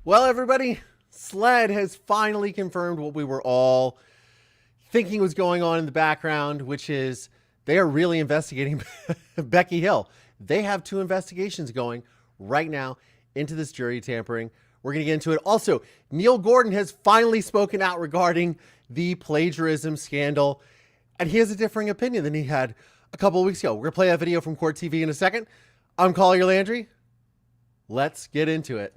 Well, everybody, SLED has finally confirmed what we were all thinking was going on in the background, which is they are really investigating Becky Hill. They have two investigations going right now into this jury tampering. We're going to get into it. Also, Neil Gordon has finally spoken out regarding the plagiarism scandal, and he has a differing opinion than he had a couple of weeks ago. We're going to play that video from Court TV in a second. I'm Collier Landry. Let's get into it.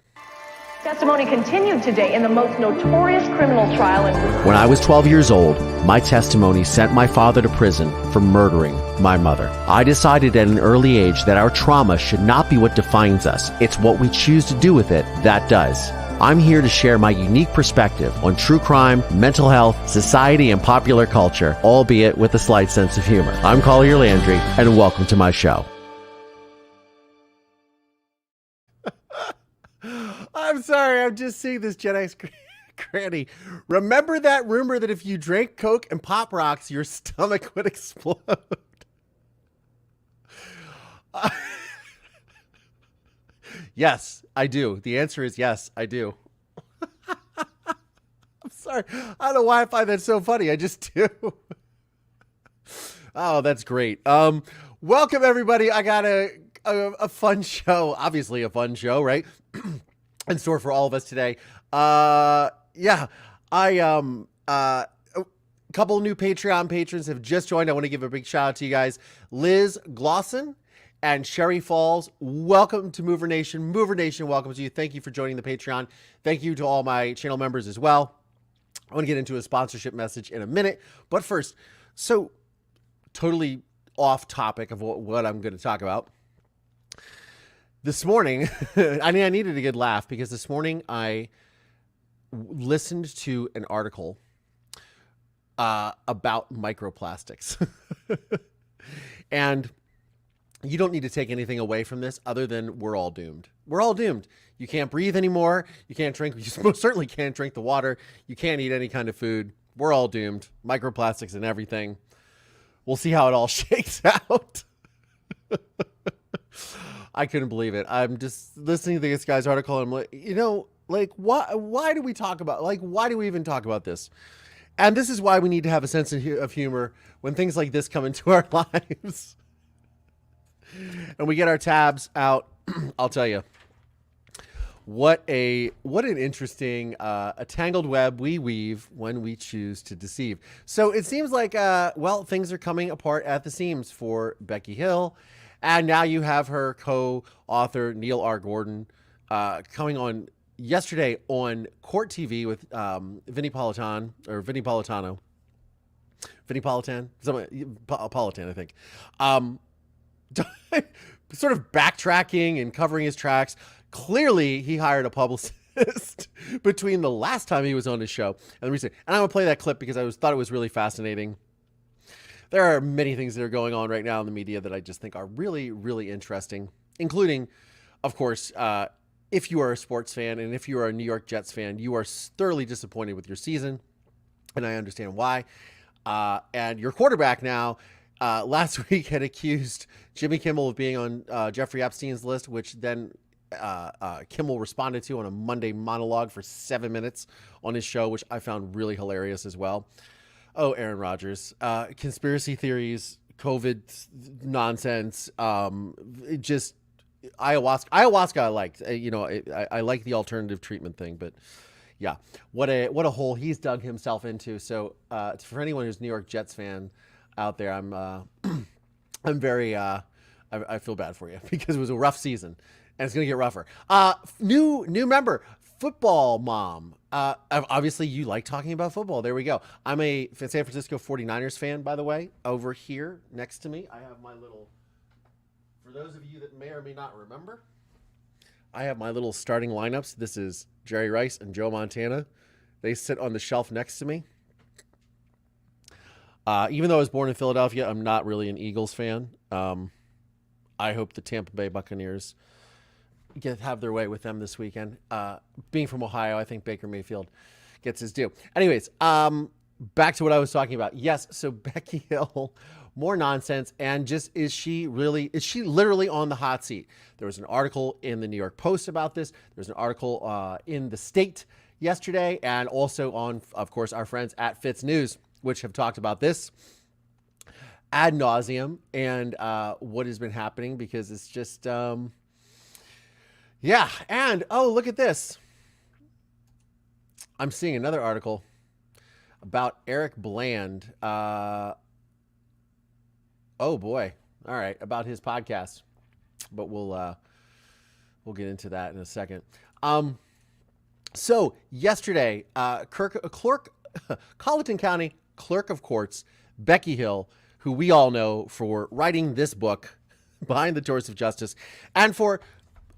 Testimony continued today in the most notorious criminal trial in... When I was 12 years old, my testimony sent my father to prison for murdering my mother. I decided at an early age that our trauma should not be what defines us. It's what we choose to do with it that does. I'm here to share my unique perspective on true crime, mental health, society, and popular culture, albeit with a slight sense of humor. I'm Collier Landry, and welcome to my show. I'm sorry, I'm just seeing this Gen X granny. Remember that rumor that if you drank Coke and Pop Rocks, your stomach would explode? Yes, I do. The answer is yes, I do. I'm sorry. I don't know why I find that so funny. I just do. Oh, that's great. Welcome, everybody. I got a fun show. Obviously a fun show, right? In store for all of us today. A couple new Patreon patrons have just joined. I want to give a big shout out to you guys. Liz Glosson and Sherry Falls, welcome to Mover Nation. Mover Nation welcomes you. Thank you for joining the Patreon. Thank you to all my channel members as well. I want to get into a sponsorship message in a minute, but first, so totally off topic of what I'm going to talk about. This morning, I needed a good laugh because this morning I listened to an article about microplastics. And you don't need to take anything away from this other than we're all doomed. We're all doomed. You can't breathe anymore. You can't drink. You most certainly can't drink the water. You can't eat any kind of food. We're all doomed. Microplastics and everything. We'll see how it all shakes out. I couldn't believe it. I'm just listening to this guy's article. And I'm like, why do we talk about, why do we even talk about this? And this is why we need to have a sense of humor when things like this come into our lives. And we get our tabs out. I'll tell you, what an interesting, a tangled web we weave when we choose to deceive. So it seems like, things are coming apart at the seams for Becky Hill. And now you have her co-author, Neil R. Gordon, coming on yesterday on Court TV with Vinnie Politan, I think. Sort of backtracking and covering his tracks. Clearly, he hired a publicist between the last time he was on his show and the recent. And I'm going to play that clip because I thought it was really fascinating. There are many things that are going on right now in the media that I just think are really, really interesting, including, of course, if you are a sports fan and if you are a New York Jets fan, you are thoroughly disappointed with your season, and I understand why. And your quarterback now, last week had accused Jimmy Kimmel of being on Jeffrey Epstein's list, which then Kimmel responded to on a Monday monologue for 7 minutes on his show, which I found really hilarious as well. Oh, Aaron Rodgers, conspiracy theories, COVID nonsense, just ayahuasca. I liked, I like the alternative treatment thing, but yeah, what a hole he's dug himself into. So for anyone who's a New York Jets fan out there, I'm very, I feel bad for you because it was a rough season and it's going to get rougher. New member, football mom. Obviously you like talking about football. There we go. I'm a San Francisco 49ers fan, by the way. Over here next to me, I have my little, for those of you that may or may not remember, I have my little starting lineups. This is Jerry Rice and Joe Montana. They sit on the shelf next to me. Even though I was born in Philadelphia, I'm not really an Eagles fan. I hope the Tampa Bay Buccaneers have their way with them this weekend. Being from Ohio, I think Baker Mayfield gets his due. Anyways, back to what I was talking about. Yes, so Becky Hill more nonsense. And just, is she literally on the hot seat? There was an article in the New York Post about this. There's an article in The State yesterday, and also on, of course, our friends at Fitz News, which have talked about this ad nauseum and what has been happening, because it's just, yeah. And, oh, look at this. I'm seeing another article about Eric Bland. Oh boy. All right. About his podcast, but we'll get into that in a second. So yesterday, Colleton County Clerk of Courts, Becky Hill, who we all know for writing this book, Behind the Doors of Justice, and for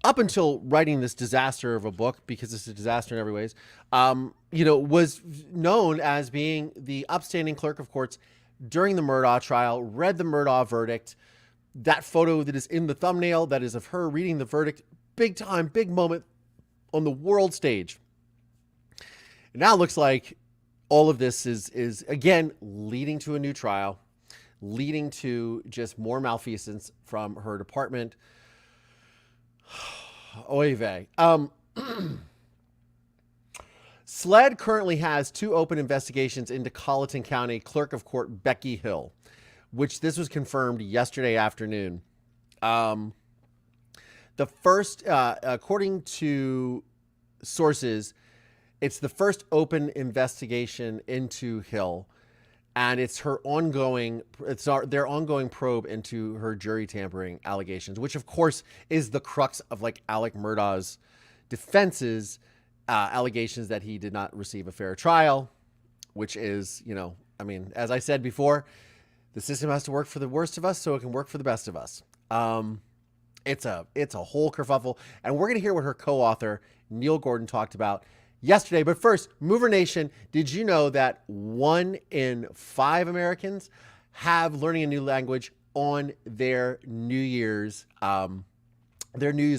up until writing this disaster of a book, because it's a disaster in every ways, was known as being the upstanding clerk of courts during the Murdaugh trial, read the Murdaugh verdict. That photo that is in the thumbnail, that is of her reading the verdict, big time, big moment on the world stage. It now looks like all of this is again leading to a new trial, leading to just more malfeasance from her department. Oy vey. SLED currently has 2 open investigations into Colleton County Clerk of Court Becky Hill, which this was confirmed yesterday afternoon. The first, according to sources, it's the first open investigation into Hill, and it's their ongoing probe into her jury tampering allegations, which of course is the crux of like Alex Murdaugh's defense's allegations that he did not receive a fair trial, which is, as I said before, the system has to work for the worst of us so it can work for the best of us. It's a whole kerfuffle, and we're going to hear what her co-author Neil Gordon talked about yesterday. But first, Mover Nation, did you know that 1 in 5 Americans have learning a new language on their New Year's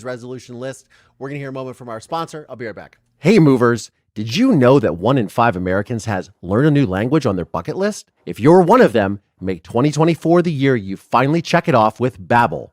resolution list? We're going to hear a moment from our sponsor. I'll be right back. Hey movers, did you know that 1 in 5 Americans has learn a new language on their bucket list? If you're one of them, make 2024 the year you finally check it off with Babbel,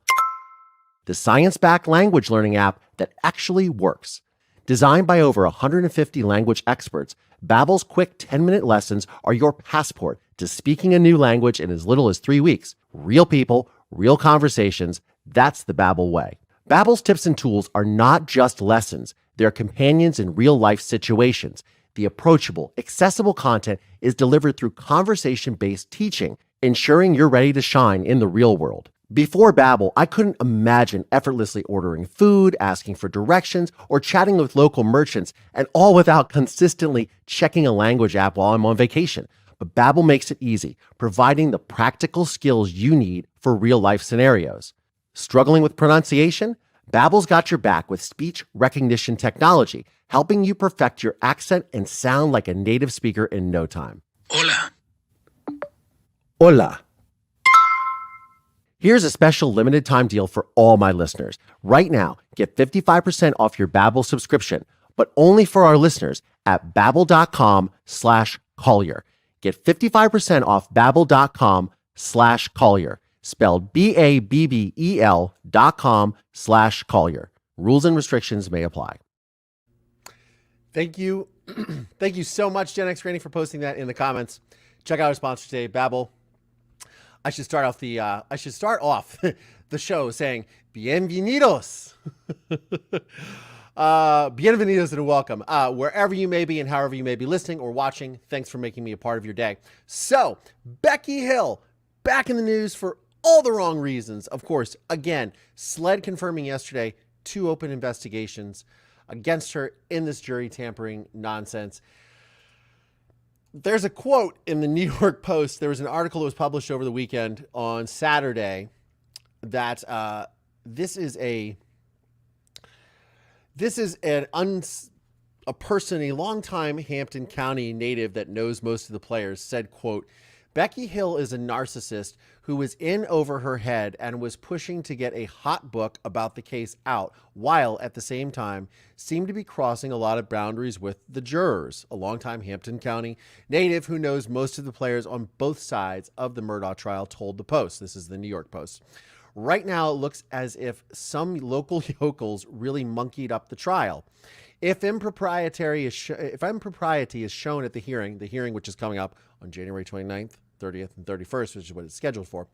the science-backed language learning app that actually works. Designed by over 150 language experts, Babbel's quick 10-minute lessons are your passport to speaking a new language in as little as 3 weeks. Real people, real conversations. That's the Babbel way. Babbel's tips and tools are not just lessons. They're companions in real-life situations. The approachable, accessible content is delivered through conversation-based teaching, ensuring you're ready to shine in the real world. Before Babbel, I couldn't imagine effortlessly ordering food, asking for directions, or chatting with local merchants, and all without consistently checking a language app while I'm on vacation. But Babbel makes it easy, providing the practical skills you need for real-life scenarios. Struggling with pronunciation? Babbel's got your back with speech recognition technology, helping you perfect your accent and sound like a native speaker in no time. Hola. Hola. Here's a special limited time deal for all my listeners. Right now, get 55% off your Babbel subscription, but only for our listeners at babbel.com/Collier. Get 55% off babbel.com/Collier, spelled BABBEL.com/Collier. Rules and restrictions may apply. Thank you. Thank you so much, Gen X Granny, for posting that in the comments. Check out our sponsor today, Babbel. I should start off the show saying bienvenidos. Bienvenidos and welcome. Wherever you may be and however you may be listening or watching, thanks for making me a part of your day. So, Becky Hill, back in the news for all the wrong reasons. Of course, again, SLED confirming yesterday 2 open investigations against her in this jury tampering nonsense. There's a quote in the New York Post. There was an article that was published over the weekend on Saturday that this is a person, a longtime Hampton County native that knows most of the players, said, quote, Becky Hill is a narcissist who was in over her head and was pushing to get a hot book about the case out, while at the same time seemed to be crossing a lot of boundaries with the jurors. A longtime Hampton County native who knows most of the players on both sides of the Murdaugh trial told the Post. This is the New York Post. Right now, it looks as if some local yokels really monkeyed up the trial. If impropriety is shown at the hearing which is coming up on January 29th, 30th, and 31st, which is what it's scheduled for,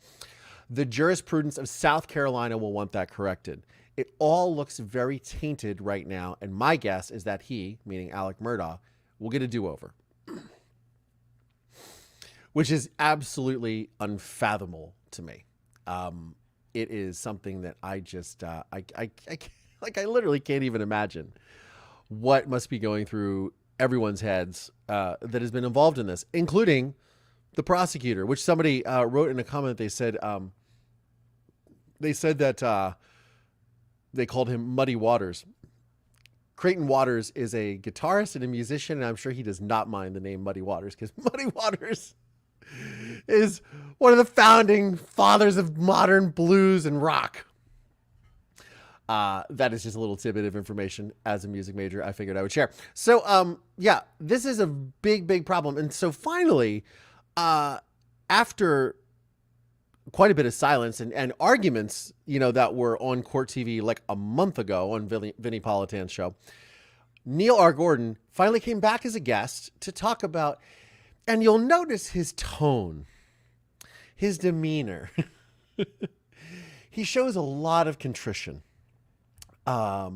the jurisprudence of South Carolina will want that corrected. It all looks very tainted right now, and my guess is that he, meaning Alex Murdaugh, will get a do-over. Which is absolutely unfathomable to me. It is something that I just, I literally can't even imagine what must be going through everyone's heads that has been involved in this, including the prosecutor, which somebody wrote in a comment. They said that they called him Muddy Waters. Creighton Waters is a guitarist and a musician, and I'm sure he does not mind the name Muddy Waters, because Muddy Waters is one of the founding fathers of modern blues and rock. That is just a little tidbit of information as a music major I figured I would share. So, yeah, this is a big, big problem. And so finally, after quite a bit of silence and arguments, that were on court TV like a month ago on Vinnie Politan's show, Neil R. Gordon finally came back as a guest to talk about, and you'll notice his tone, his demeanor. He shows a lot of contrition. Not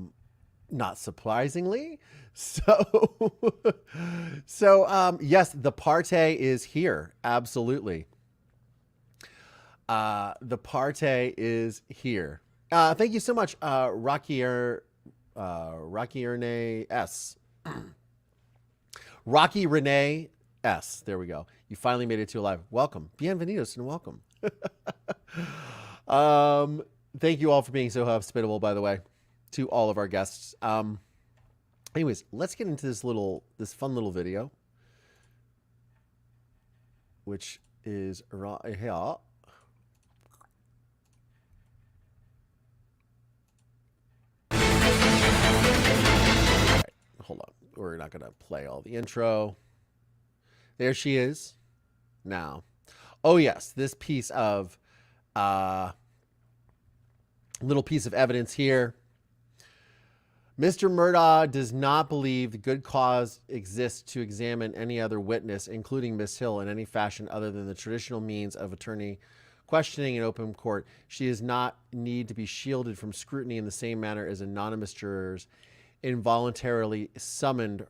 surprisingly. So yes, the party is here. Absolutely. The party is here. Thank you so much, Rocky Renee S. Rocky Renee S. There we go. You finally made it to live. Welcome. Bienvenidos and welcome. Thank you all for being so hospitable, by the way, to all of our guests. Anyways, let's get into this fun little video, which is right here. All right, hold on. We're not going to play all the intro. There she is now. Oh yes, this piece of little piece of evidence here. Mr. Murdaugh does not believe the good cause exists to examine any other witness, including Miss Hill, in any fashion other than the traditional means of attorney questioning in open court. She does not need to be shielded from scrutiny in the same manner as anonymous jurors involuntarily summoned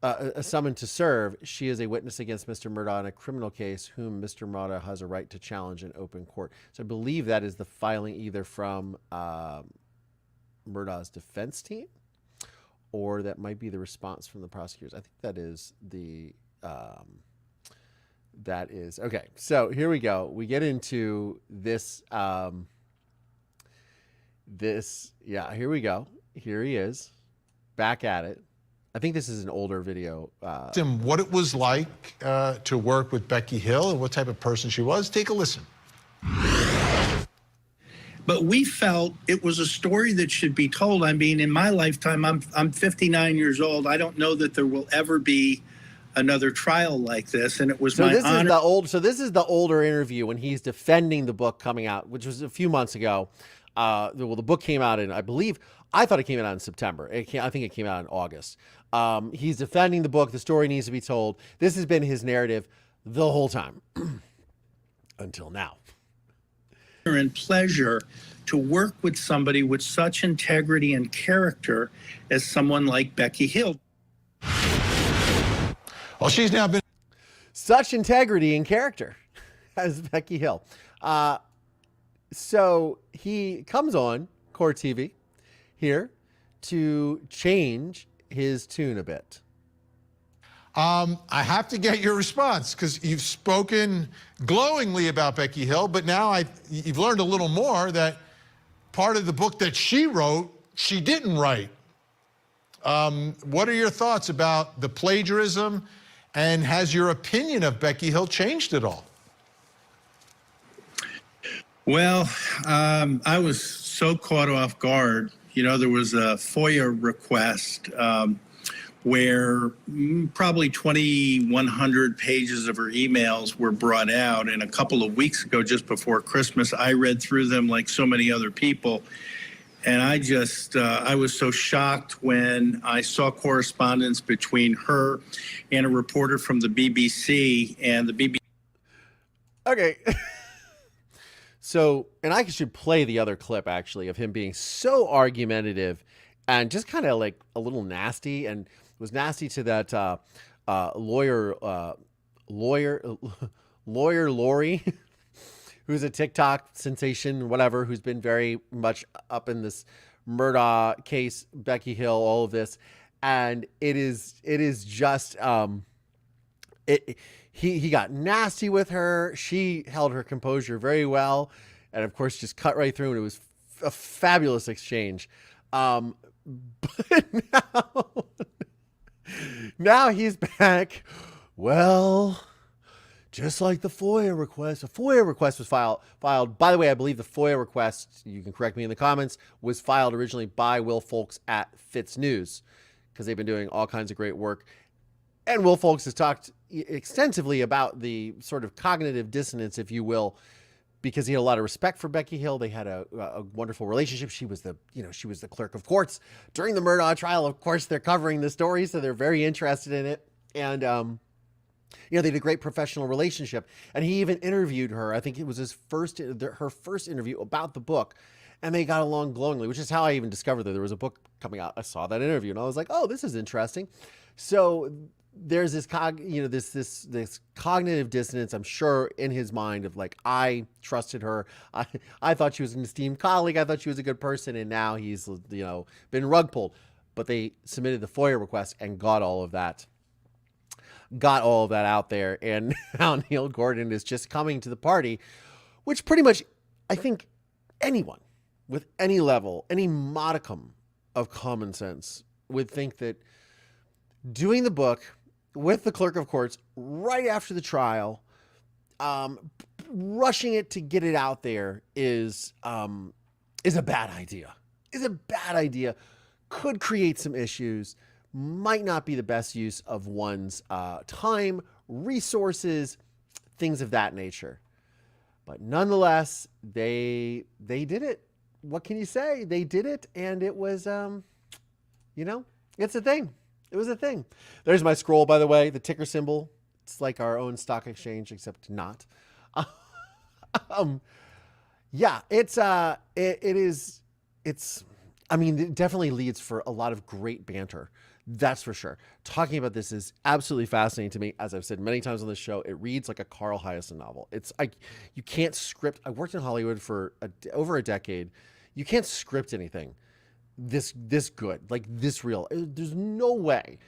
to serve. She is a witness against Mr. Murdaugh in a criminal case whom Mr. Murdaugh has a right to challenge in open court. So I believe that is the filing either from Murdaugh's defense team, or that might be the response from the prosecutors. I think that is okay. So here we go. We get into this, yeah, here we go. Here he is back at it. I think this is an older video. Him what it was like to work with Becky Hill and what type of person she was. Take a listen. But we felt it was a story that should be told. I mean, in my lifetime, I'm 59 years old. I don't know that there will ever be another trial like this. And it was my honor. So this is the older interview when he's defending the book coming out, which was a few months ago. The book came out in, I thought it came out in September. I think it came out in August. He's defending the book. The story needs to be told. This has been his narrative the whole time until now. And pleasure to work with somebody with such integrity and character as someone like Becky Hill. Well, she's now been such integrity and character as Becky Hill. So he comes on Court TV here to change his tune a bit. I have to get your response because you've spoken glowingly about Becky Hill, but now you've learned a little more that part of the book that she wrote, she didn't write. What are your thoughts about the plagiarism And has your opinion of Becky Hill changed at all? Well, I was so caught off guard. You know, there was a FOIA request where probably 2,100 pages of her emails were brought out. And a couple of weeks ago, just before Christmas, I read through them like so many other people. And I just, I was so shocked when I saw correspondence between her and a reporter from the BBC and the BBC. Okay. So, and I should play the other clip actually of him being so argumentative and just kind of like a little nasty, and was nasty to that lawyer Lori, who's a TikTok sensation, whatever, who's been very much up in this Murdaugh case, Becky Hill, all of this. And it is just, he got nasty with her. She held her composure very well. And of course, just cut right through. And it was a fabulous exchange. But now he's back. Well, just like the FOIA request, a FOIA request was filed. By the way, I believe the FOIA request, you can correct me in the comments, was filed originally by Will Folks at Fitz News, because they've been doing all kinds of great work. And Will Folks has talked extensively about the sort of cognitive dissonance, if you will, because he had a lot of respect for Becky Hill. They had a wonderful relationship. She was the clerk of courts during the Murdaugh trial. Of course, they're covering the story, so they're very interested in it. And, they had a great professional relationship. And he even interviewed her. I think it was her first interview about the book. And they got along glowingly, which is how I even discovered that there was a book coming out. I saw that interview and I was like, oh, this is interesting. So there's this this cognitive dissonance, I'm sure, in his mind of like, I trusted her. I thought she was an esteemed colleague. I thought she was a good person. And now he's, been rug pulled. But they submitted the FOIA request and got all of that out there. And now Neil Gordon is just coming to the party, which pretty much, I think anyone with any level, any modicum of common sense would think that doing the book with the clerk of courts right after the trial, rushing it to get it out there is a bad idea. Could create some issues, might not be the best use of one's time, resources, things of that nature. But nonetheless, they did it. What can you say? They did it, and it was, it's a thing. It was a thing. There's my scroll, by the way, the ticker symbol. It's like our own stock exchange, except not. Yeah, it definitely leads for a lot of great banter. That's for sure. Talking about this is absolutely fascinating to me. As I've said many times on this show, it reads like a Carl Hiaasen novel. It's like, you can't script. I worked in Hollywood for over a decade. You can't script anything this good, like this real. There's no way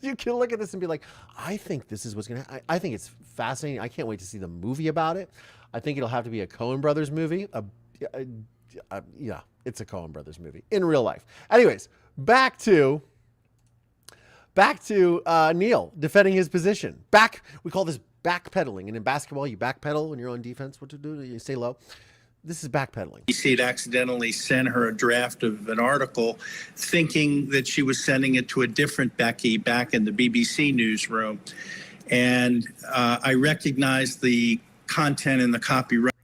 you can look at this and be like, I think this is what's going to, I think it's fascinating. I can't wait to see the movie about it. I think it'll have to be a Coen Brothers movie. Yeah, it's a Coen Brothers movie in real life. Anyways, back to Neil defending his position. We call this backpedaling. And in basketball, you backpedal when you're on defense. What to do? You stay low. This is backpedaling. BBC had accidentally sent her a draft of an article thinking that she was sending it to a different Becky back in the BBC newsroom. And I recognized the content and the copyright.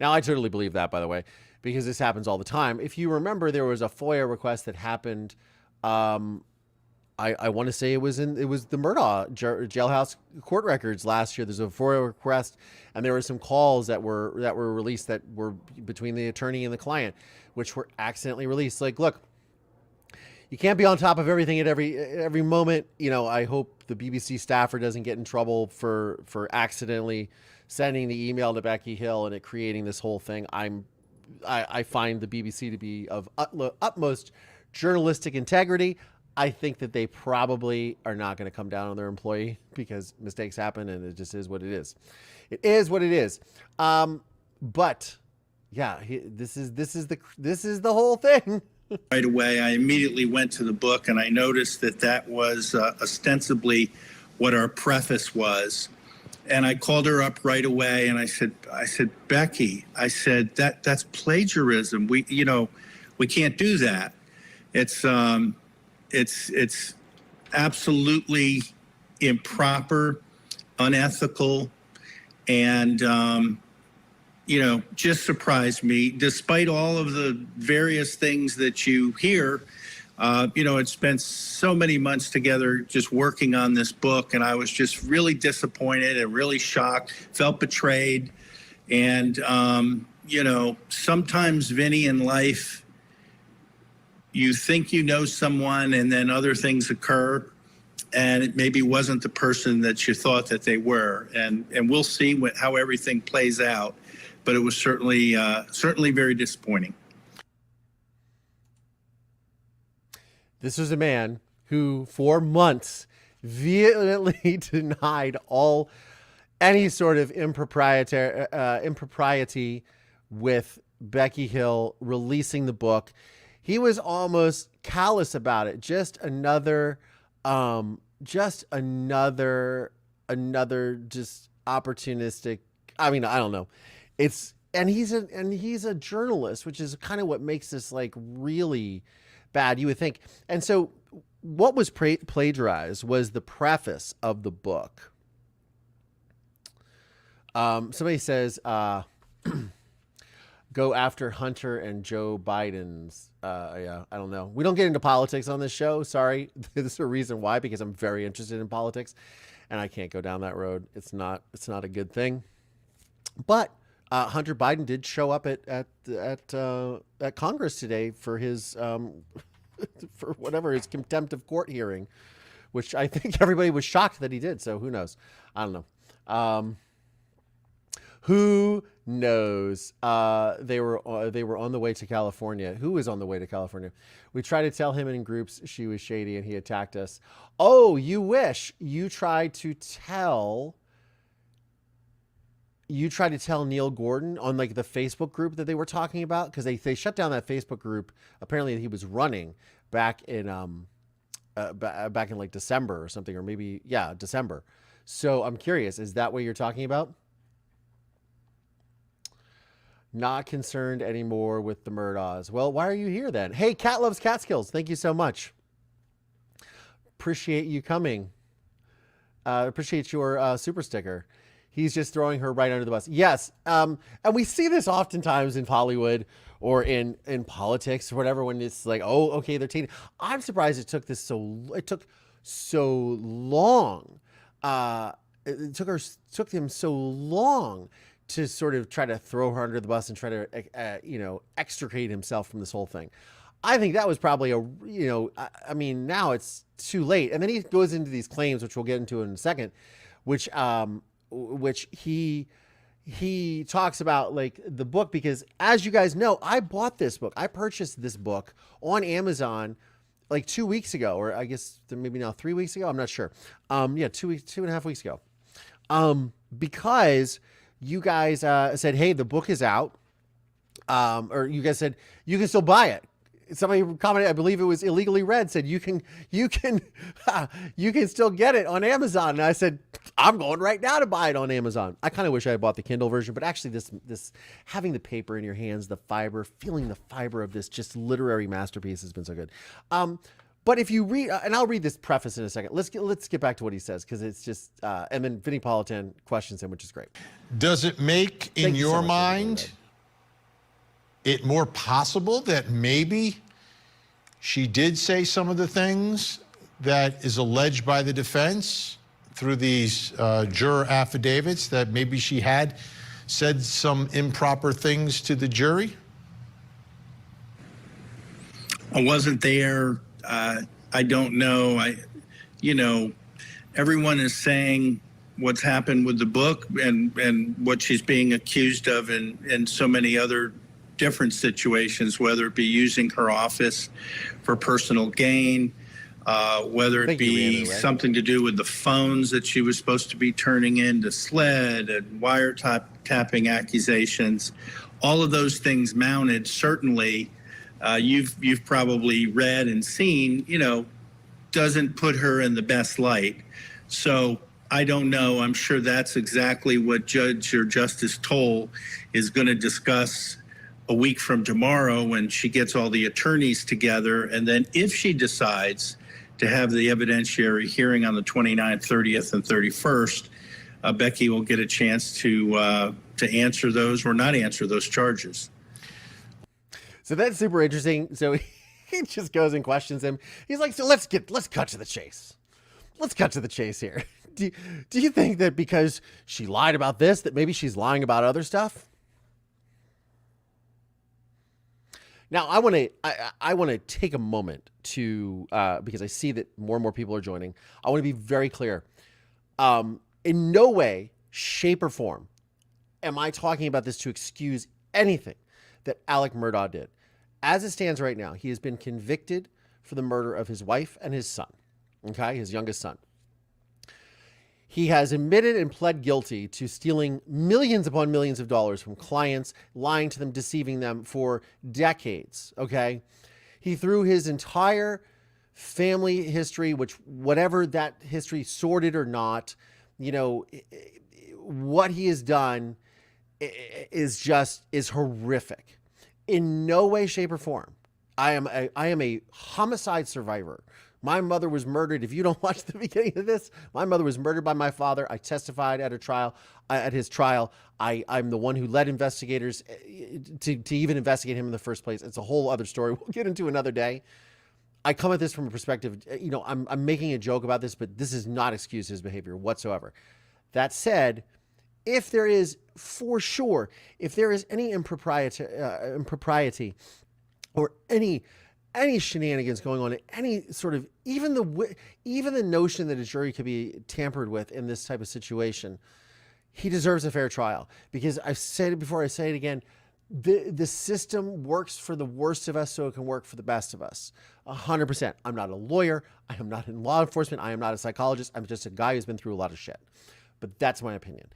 Now, I totally believe that, by the way, because this happens all the time. If you remember, there was a FOIA request that happened. I want to say it was the Murdaugh jailhouse court records last year. There's a FOIA request, and there were some calls that were released that were between the attorney and the client, which were accidentally released. Like, look, you can't be on top of everything at every moment. I hope the BBC staffer doesn't get in trouble for accidentally sending the email to Becky Hill and it creating this whole thing. I find the BBC to be of utmost journalistic integrity. I think that they probably are not going to come down on their employee because mistakes happen and it just is what it is. It is what it is. But yeah, this is the whole thing. Right away, I immediately went to the book and I noticed that was ostensibly what our preface was. And I called her up right away and I said, Becky, I said, that's plagiarism. We can't do that. It's absolutely improper, unethical, and, just surprised me. Despite all of the various things that you hear, it's spent so many months together just working on this book, and I was just really disappointed and really shocked, felt betrayed. And, sometimes, Vinny, in life, you think you know someone and then other things occur and it maybe wasn't the person that you thought that they were. And we'll see how everything plays out. But it was certainly very disappointing. This was a man who, for months, vehemently denied any sort of impropriety with Becky Hill releasing the book. He was almost callous about it. Just another opportunistic. I mean, I don't know. He's a journalist, which is kind of what makes this like really bad, you would think. And so what was plagiarized was the preface of the book. Somebody says, go after Hunter and Joe Biden's. Yeah, I don't know. We don't get into politics on this show. Sorry. There's a reason why, because I'm very interested in politics and I can't go down that road. It's not a good thing. But Hunter Biden did show up at Congress today for his his contempt of court hearing, which I think everybody was shocked that he did. So who knows? I don't know. Who knows? They were on the way to California. Who was on the way to California? We tried to tell him in groups she was shady and he attacked us. Oh, you wish you tried to tell Neil Gordon on like the Facebook group that they were talking about, because they shut down that Facebook group apparently that he was running back in like December or something, or maybe December. So I'm curious, is that what you're talking about? Not concerned anymore with the Murdaughs. Well, why are you here then? Hey, Cat Loves Catskills, thank you so much. Appreciate you coming. Appreciate your super sticker. He's just throwing her right under the bus. Yes. And we see this oftentimes in Hollywood or in politics or whatever, when it's like, oh, okay, they're taking. I'm surprised it took so long. It took them so long to sort of try to throw her under the bus and try to, extricate himself from this whole thing. I think that was probably I mean, now it's too late. And then he goes into these claims, which we'll get into in a second, which he talks about like the book, because as you guys know, I bought this book. I purchased this book on Amazon like 2 weeks ago, or I guess maybe now 3 weeks ago. I'm not sure. 2.5 weeks ago. Because you guys said, hey, the book is out. Or you guys said you can still buy it. Somebody commented, I believe it was Illegally Read, said you can still get it on Amazon. And I said, I'm going right now to buy it on Amazon. I kind of wish I had bought the Kindle version, but actually this having the paper in your hands, the fiber, feeling the fiber of this just literary masterpiece has been so good. But if you read, and I'll read this preface in a second. Let's get back to what he says, because it's just, and then Vinnie Politan questions him, which is great. Does it make, in your mind, it more possible that maybe she did say some of the things that is alleged by the defense through these juror affidavits, that maybe she had said some improper things to the jury? I wasn't there. I don't know. Everyone is saying what's happened with the book and what she's being accused of in so many other different situations, whether it be using her office for personal gain, whether it be something to do with the phones that she was supposed to be turning in to SLED and wiretapping accusations. All of those things mounted, certainly, you've probably read and seen, doesn't put her in the best light. So I don't know. I'm sure that's exactly what Judge or Justice Toll is going to discuss a week from tomorrow when she gets all the attorneys together. And then if she decides to have the evidentiary hearing on the 29th, 30th, and 31st, Becky will get a chance to answer those or not answer those charges. So that's super interesting. So he just goes and questions him. He's like, so let's cut to the chase. Let's cut to the chase here. Do you think that because she lied about this, that maybe she's lying about other stuff? Now, I want to take a moment to, because I see that more and more people are joining. I want to be very clear. In no way, shape, or form am I talking about this to excuse anything that Alex Murdaugh did. As it stands right now, he has been convicted for the murder of his wife and his son, okay, his youngest son. He has admitted and pled guilty to stealing millions upon millions of dollars from clients, lying to them, deceiving them for decades, okay? He threw his entire family history, which whatever that history, sordid or not, you know, what he has done is horrific. In no way, shape, or form. I am a homicide survivor. My mother was murdered. If you don't watch the beginning of this, my mother was murdered by my father. I testified at a trial, at his trial. I'm the one who led investigators to even investigate him in the first place. It's a whole other story we'll get into another day. I come at this from a perspective, you know, I'm making a joke about this, but this does not excuse his behavior whatsoever. That said, if there is, for sure, if there is any impropriety or any shenanigans going on, any sort of, even the notion that a jury could be tampered with in this type of situation, he deserves a fair trial. Because I've said it before, I say it again, the system works for the worst of us so it can work for the best of us. 100%. I'm not a lawyer. I am not in law enforcement. I am not a psychologist. I'm just a guy who's been through a lot of shit. But that's my opinion.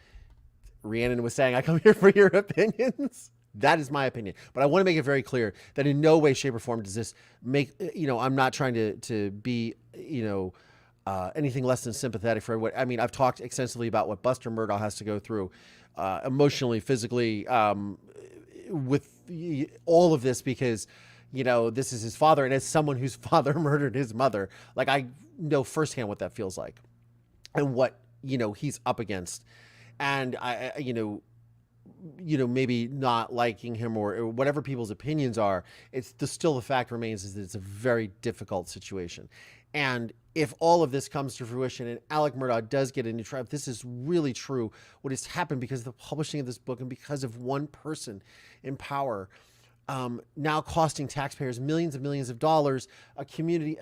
Rhiannon was saying, I come here for your opinions. That is my opinion. But I want to make it very clear that in no way, shape, or form does this make, you know, I'm not trying to be, you know, anything less than sympathetic for what, I mean, I've talked extensively about what Buster Murdaugh has to go through emotionally, physically, with all of this because, you know, this is his father. And as someone whose father murdered his mother, like I know firsthand what that feels like and what, you know, he's up against. And I you know, maybe not liking him or whatever people's opinions are, still the fact remains is that it's a very difficult situation. And if all of this comes to fruition and Alex Murdaugh does get a new trial, if this is really true, what has happened because of the publishing of this book and because of one person in power, now costing taxpayers millions and millions of dollars, a community,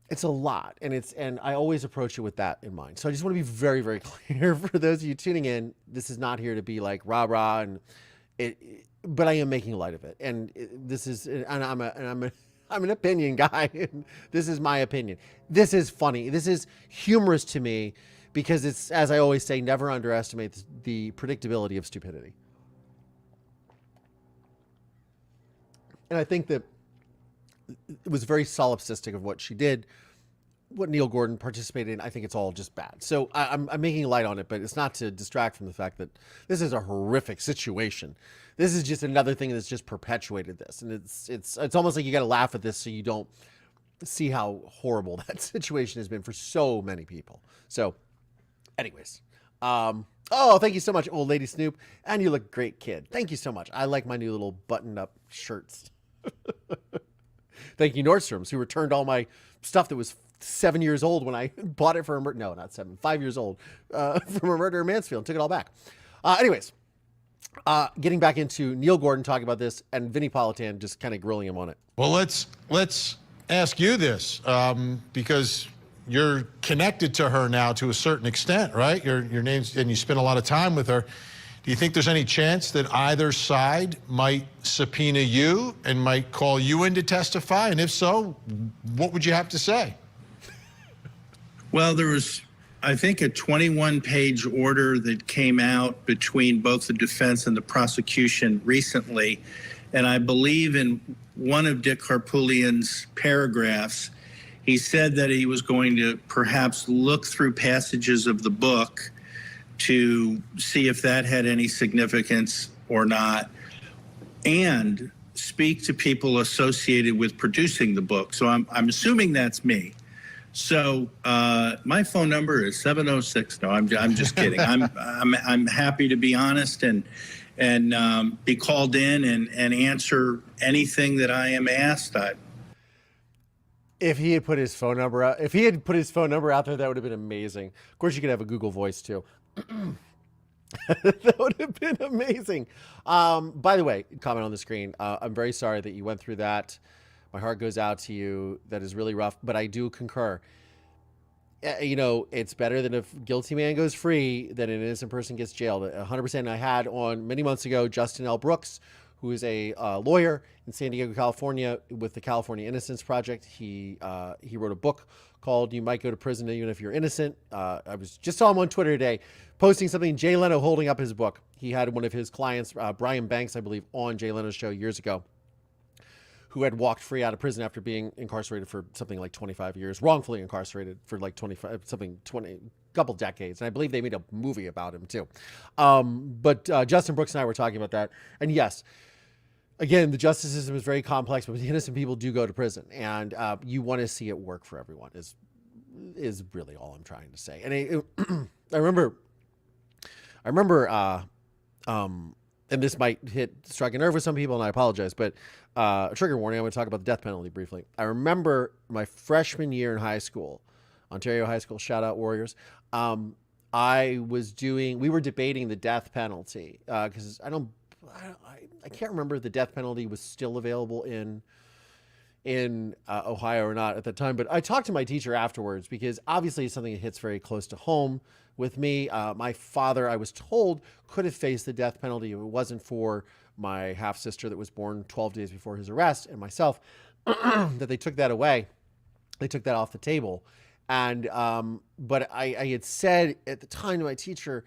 it's a lot, and I always approach it with that in mind. So I just want to be very, very clear for those of you tuning in. This is not here to be like rah rah, but I am making light of it, and I'm an opinion guy. And this is my opinion. This is funny. This is humorous to me because it's, as I always say, never underestimate the predictability of stupidity. And I think that it was very solipsistic of what she did, what Neil Gordon participated in. I think it's all just bad. So I'm making light on it, but it's not to distract from the fact that this is a horrific situation. This is just another thing that's just perpetuated this. And it's almost like you got to laugh at this so you don't see how horrible that situation has been for so many people. So anyways, oh, thank you so much, old lady Snoop. And you look great, kid. Thank you so much. I like my new little buttoned up shirts. Thank you, Nordstrom's, who returned all my stuff that was 7 years old when I bought it for a no, not 7, 5 years old, from a murder in Mansfield, and took it all back. Anyways, getting back into Neil Gordon talking about this and Vinnie Politan just kind of grilling him on it. Well, let's ask you this, because you're connected to her now to a certain extent, right? Your name's, and you spend a lot of time with her. Do you think there's any chance that either side might subpoena you and might call you in to testify? And if so, what would you have to say? Well, there was, I think, a 21-page order that came out between both the defense and the prosecution recently. And I believe in one of Dick Harpootlian's paragraphs, He said that he was going to perhaps look through passages of the book to see if that had any significance or not, and speak to people associated with producing the book. So I'm assuming that's me. So my phone number is 706. No, I'm just kidding. I'm happy to be honest and be called in and answer anything that I am asked. If he had put his phone number out, there, that would have been amazing. Of course, you could have a Google Voice too. That would have been amazing. By the way, comment on the screen. I'm very sorry that you went through that. My heart goes out to you. That is really rough, but I do concur. You know, it's better than if guilty man goes free than an innocent person gets jailed. 100%. I had on many months ago Justin L. Brooks, who is a lawyer in San Diego, California, with the California Innocence Project. He wrote a book called "You Might Go to Prison Even If You're Innocent." I just saw him on Twitter today posting something, Jay Leno holding up his book. He had one of his clients, Brian Banks, I believe, on Jay Leno's show years ago, who had walked free out of prison after being incarcerated for something like 25 years, wrongfully incarcerated for like 20, couple decades. And I believe they made a movie about him too. But Justin Brooks and I were talking about that. And yes, again, the justice system is very complex, but the innocent people do go to prison, and you want to see it work for everyone is really all I'm trying to say. And I remember, and this might strike a nerve with some people, and I apologize, but a trigger warning, I'm going to talk about the death penalty briefly. I remember my freshman year in high school, Ontario High School, shout out Warriors. We were debating the death penalty because I can't remember if the death penalty was still available in Ohio or not at the time, but I talked to my teacher afterwards because obviously it's something that hits very close to home with me. My father, I was told, could have faced the death penalty if it wasn't for my half sister that was born 12 days before his arrest, and myself, that they took that away. They took that off the table. And, but I had said at the time to my teacher,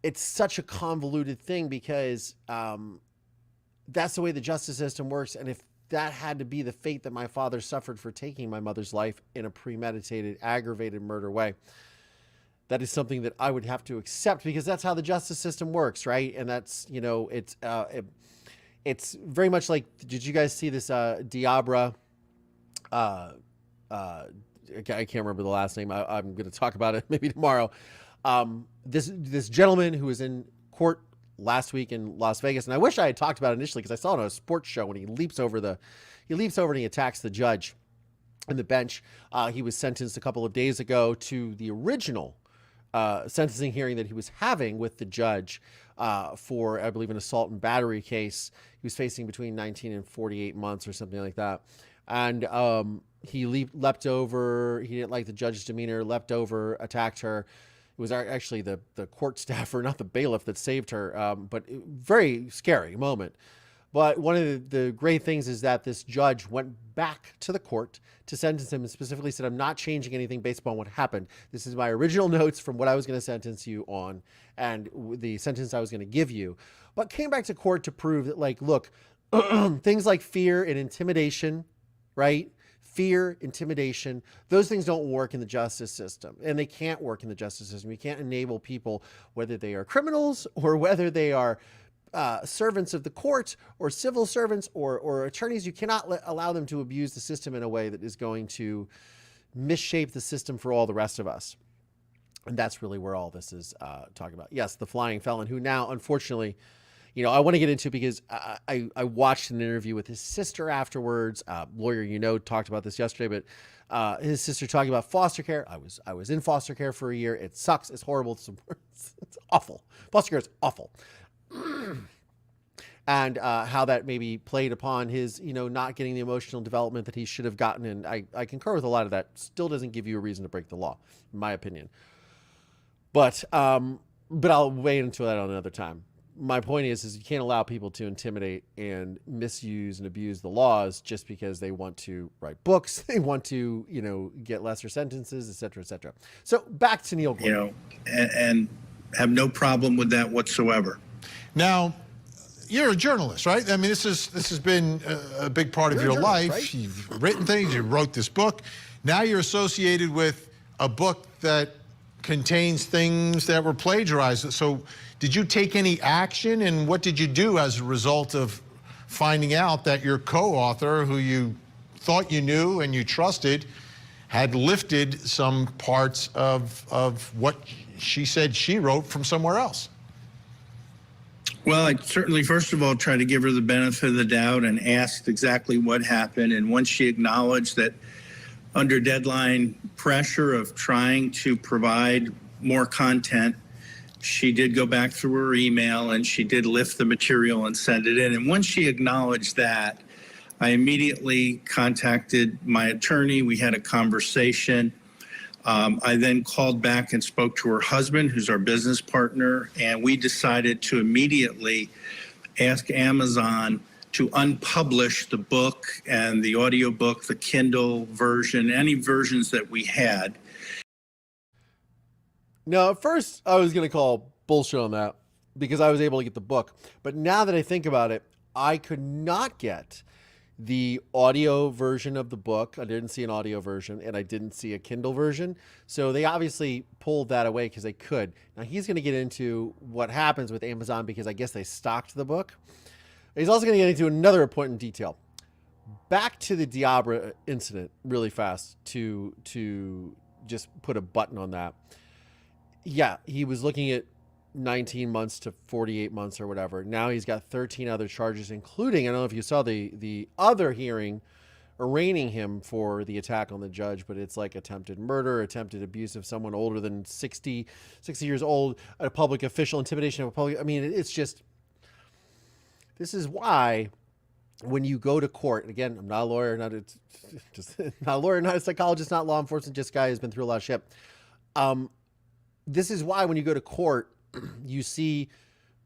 it's such a convoluted thing because that's the way the justice system works. And if that had to be the fate that my father suffered for taking my mother's life in a premeditated, aggravated murder way, that is something that I would have to accept because that's how the justice system works, right? And that's, you know, it's very much like, did you guys see this Diabra? I can't remember the last name. I'm going to talk about it maybe tomorrow. This gentleman who was in court last week in Las Vegas, and I wish I had talked about it initially because I saw it on a sports show when he leaps over and he attacks the judge in the bench. He was sentenced a couple of days ago to the original sentencing hearing that he was having with the judge for, I believe, an assault and battery case. He was facing between 19 and 48 months or something like that. And he leapt over. He didn't like the judge's demeanor, leapt over, attacked her. It was actually the court staffer, not the bailiff, that saved her. But very scary moment. But one of the great things is that this judge went back to the court to sentence him and specifically said, I'm not changing anything based upon what happened. This is my original notes from what I was going to sentence you on and the sentence I was going to give you. But came back to court to prove that, like, look, things like fear and intimidation, right? Fear, intimidation, those things don't work in the justice system, and they can't work in the justice system. You can't enable people, whether they are criminals or whether they are servants of the court or civil servants or attorneys. You cannot allow them to abuse the system in a way that is going to misshape the system for all the rest of us. And that's really where all this is talking about. Yes, the flying felon who now, unfortunately, you know, I want to get into because I watched an interview with his sister afterwards. Lawyer, you know, talked about this yesterday, but his sister talking about foster care. I was in foster care for a year. It sucks. It's horrible. It's awful. Foster care is awful. And how that maybe played upon his, you know, not getting the emotional development that he should have gotten. And I concur with a lot of that. Still doesn't give you a reason to break the law, in my opinion. But I'll wait into that on another time. My point is you can't allow people to intimidate and misuse and abuse the laws just because they want to write books. They want to, you know, get lesser sentences, et cetera, et cetera. So back to Neil Gordon. You know, and have no problem with that whatsoever. Now, you're a journalist, right? I mean, this has been a big part of your life. Right? You've written things. You wrote this book. Now you're associated with a book that contains things that were plagiarized. So did you take any action, and what did you do as a result of finding out that your co-author, who you thought you knew and you trusted, had lifted some parts of what she said she wrote from somewhere else? Well, I certainly, first of all, tried to give her the benefit of the doubt and asked exactly what happened. And once she acknowledged that under deadline pressure of trying to provide more content, she did go back through her email and she did lift the material and send it in. And once she acknowledged that, I immediately contacted my attorney. We had a conversation. I then called back and spoke to her husband, who's our business partner, and we decided to immediately ask Amazon to unpublish the book and the audiobook, the Kindle version, any versions that we had. Now, at first, I was going to call bullshit on that because I was able to get the book. But now that I think about it, I could not get the audio version of the book. I didn't see an audio version, and I didn't see a Kindle version. So they obviously pulled that away because they could. Now, he's going to get into what happens with Amazon because I guess they stocked the book. He's also going to get into another important detail. Back to the Diabra incident really fast to just put a button on that. Yeah, he was looking at 19 months to 48 months or whatever. Now he's got 13 other charges, including, I don't know if you saw the other hearing arraigning him for the attack on the judge, but it's like attempted murder, attempted abuse of someone older than 60 years old, a public official, intimidation of a public. I mean, it's just, this is why when you go to court, and again, I'm not a lawyer, not a psychologist, not law enforcement, just a guy who's been through a lot of shit. This is why when you go to court, you see,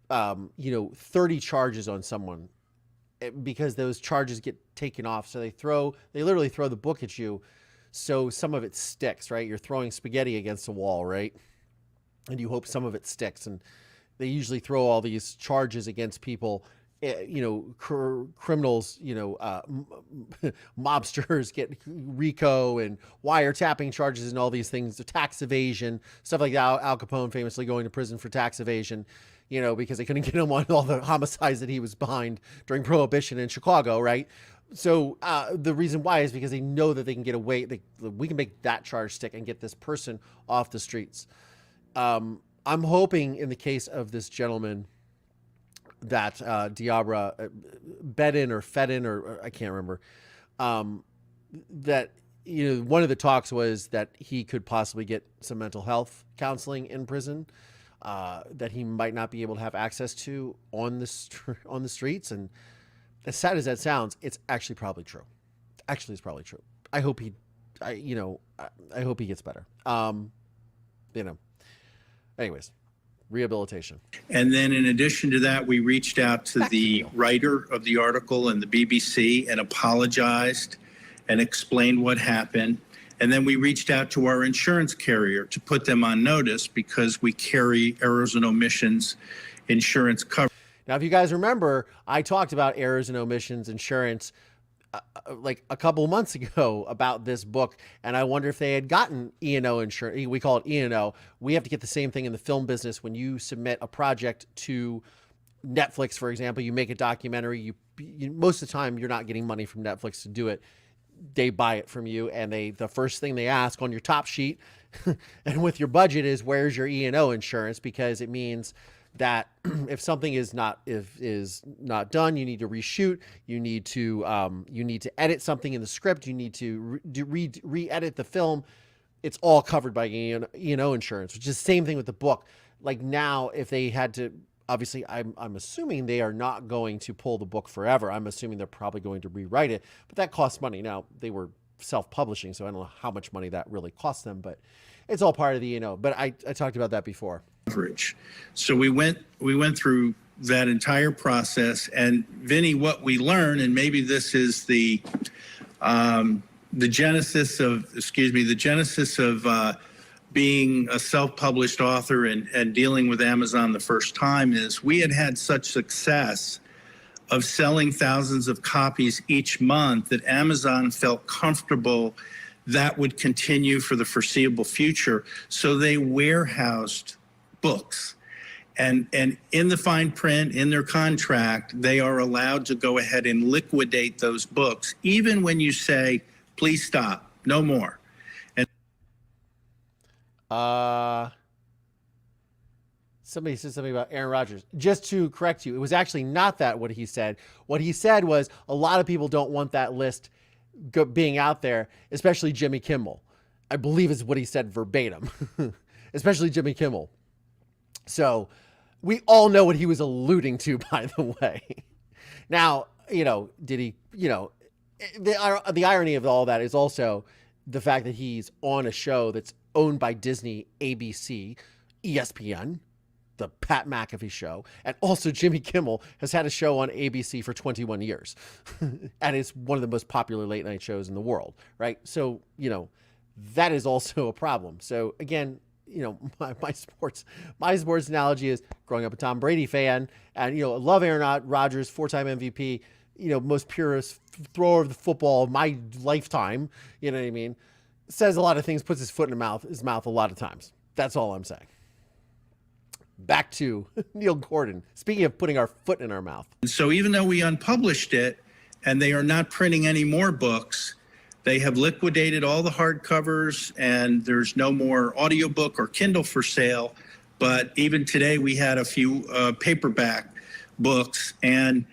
30 charges on someone because those charges get taken off. So they literally throw the book at you. So some of it sticks, right? You're throwing spaghetti against a wall, right? And you hope some of it sticks. And they usually throw all these charges against people, criminals, mobsters get RICO and wiretapping charges and all these things, tax evasion, stuff like that. Al Capone famously going to prison for tax evasion, because they couldn't get him on all the homicides that he was behind during Prohibition in Chicago, right? So the reason why is because they know that they can get away. We can make that charge stick and get this person off the streets. I'm hoping in the case of this gentleman that Diabra bet in or fed in, or I can't remember, that, one of the talks was that he could possibly get some mental health counseling in prison, that he might not be able to have access to on the streets. And as sad as that sounds, it's actually probably true. Actually, it's probably true. I hope he gets better. Anyways. Rehabilitation. And then in addition to that, we reached out to the writer of the article in the BBC and apologized and explained what happened. And then we reached out to our insurance carrier to put them on notice because we carry errors and omissions insurance coverage. Now, if you guys remember, I talked about errors and omissions insurance like a couple of months ago about this book, and I wonder if they had gotten E&O insurance. We call it E&O. We have to get the same thing in the film business. When you submit a project to Netflix, for example, you make a documentary, you most of the time you're not getting money from Netflix to do it. They buy it from you, and the first thing they ask on your top sheet and with your budget is, where's your E&O insurance? Because it means that if something is not done, you need to reshoot. You need to edit something in the script. You need to re-edit the film. It's all covered by E&O insurance, which is the same thing with the book. Like now, if they had to, obviously, I'm assuming they are not going to pull the book forever. I'm assuming they're probably going to rewrite it, but that costs money. Now they were self-publishing, so I don't know how much money that really cost them, but it's all part of the E&O. But I talked about that before. So we went through that entire process, and Vinny, what we learned, and maybe this is the genesis of being a self-published author and dealing with Amazon the first time, is we had such success of selling thousands of copies each month that Amazon felt comfortable that would continue for the foreseeable future. So they warehoused books. And in the fine print, in their contract, they are allowed to go ahead and liquidate those books, even when you say, please stop, no more. And somebody said something about Aaron Rodgers. Just to correct you, it was actually not that what he said. What he said was a lot of people don't want that list being out there, especially Jimmy Kimmel. I believe is what he said verbatim, especially Jimmy Kimmel. So we all know what he was alluding to, by the way. Now, did he, the irony of all that is also the fact that he's on a show that's owned by Disney, ABC, ESPN, the Pat McAfee show, and also Jimmy Kimmel has had a show on ABC for 21 years. And it's one of the most popular late night shows in the world, right? So, that is also a problem. So again, my sports analogy is growing up a Tom Brady fan, and I love Aaron Rodgers, 4-time MVP, most purest thrower of the football of my lifetime. You know what I mean? Says a lot of things, puts his foot in his mouth a lot of times. That's all I'm saying. Back to Neil Gordon. Speaking of putting our foot in our mouth. So even though we unpublished it and they are not printing any more books, they have liquidated all the hardcovers and there's no more audiobook or Kindle for sale. But even today we had a few paperback books, and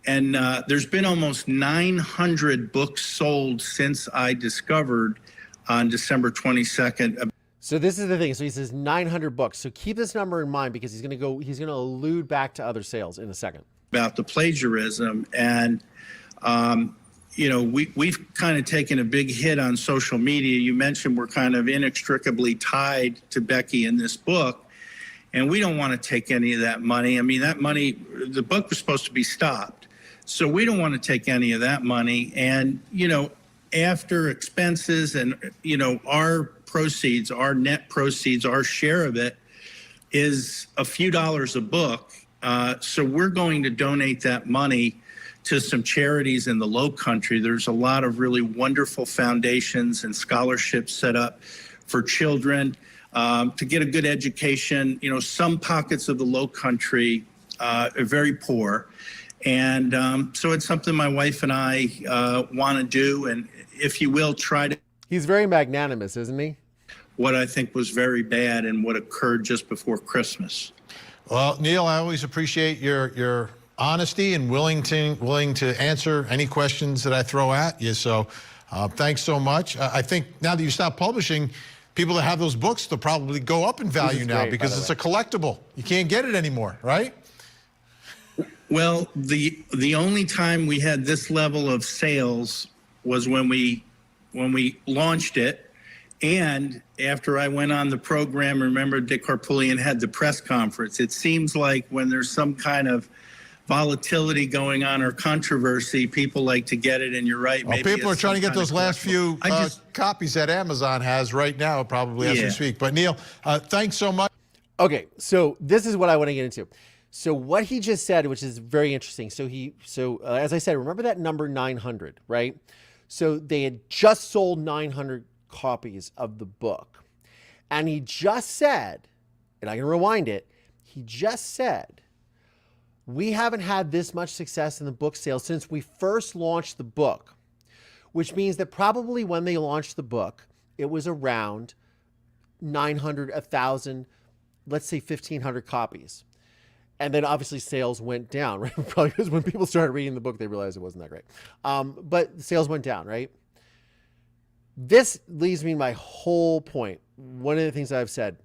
there's been almost 900 books sold since I discovered on December 22nd. So this is the thing. So he says 900 books. So keep this number in mind because he's going to allude back to other sales in a second. About the plagiarism. And, we've kind of taken a big hit on social media. You mentioned we're kind of inextricably tied to Becky in this book, and we don't want to take any of that money. I mean, that money, the book was supposed to be stopped. So we don't want to take any of that money. And, after expenses and, our proceeds, our net proceeds, our share of it is a few dollars a book. So we're going to donate that money to some charities in the Low Country. There's a lot of really wonderful foundations and scholarships set up for children to get a good education. Some pockets of the Low Country are very poor. And so it's something my wife and I want to do. And if you will, try to. He's very magnanimous, isn't he? What I think was very bad and what occurred just before Christmas. Well, Neil, I always appreciate your honesty and willing to answer any questions that I throw at you. So thanks so much. I think now that you stop publishing, people that have those books, they'll probably go up in value now because it's a collectible. You can't get it anymore, right? Well, the only time we had this level of sales was when we launched it, and after I went on the program. Remember, Dick Harpootlian had the press conference. It seems like when there's some kind of volatility going on or controversy, people like to get it, and you're right. Well, people are trying to get those last few copies that Amazon has right now, probably as we speak. But Neil, thanks so much. Okay, so this is what I want to get into. So what he just said, which is very interesting. So as I said, remember that number 900, right? So they had just sold 900 copies of the book. And he just said, and I can rewind it, he just said, we haven't had this much success in the book sales since we first launched the book, which means that probably when they launched the book, it was around 900, 1,000, let's say 1,500 copies. And then obviously sales went down, right? Probably because when people started reading the book, they realized it wasn't that great. But sales went down, right? This leads me to my whole point. One of the things I've said,